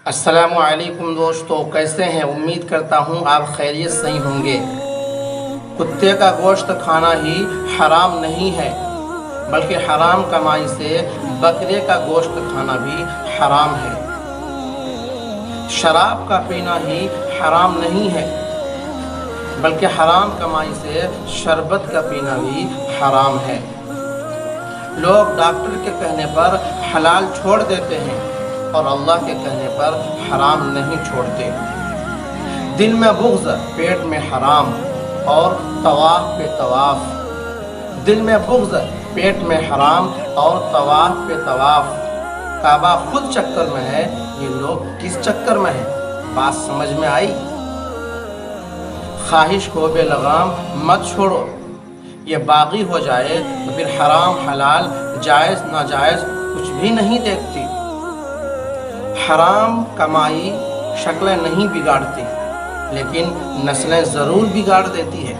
अस्सलामु अलैकुम दोस्तों, कैसे हैं? उम्मीद करता हूँ आप खैरियत से ही होंगे। कुत्ते का गोश्त खाना ही हराम नहीं है, बल्कि हराम कमाई से बकरे का गोश्त खाना भी हराम है। शराब का पीना ही हराम नहीं है, बल्कि हराम कमाई से शरबत का पीना भी हराम है। लोग डॉक्टर के कहने पर हलाल छोड़ देते हैं और अल्लाह के कहने पर हराम नहीं छोड़ते। दिल में बुग़्ज़, पेट में हराम और तवाफ पे तवाफ। दिल में बुग़्ज़, पेट में हराम और तवाफ पे तवाफ। काबा खुद चक्कर में है, ये लोग किस चक्कर में है? बात समझ में आई? ख्वाहिश को बेलगाम मत छोड़ो। ये बागी हो जाए तो फिर हराम हलाल जायज़ नाजायज़ कुछ भी नहीं देखती। हराम कमाई शक्लें नहीं बिगाड़ती, लेकिन नस्लें ज़रूर बिगाड़ देती है।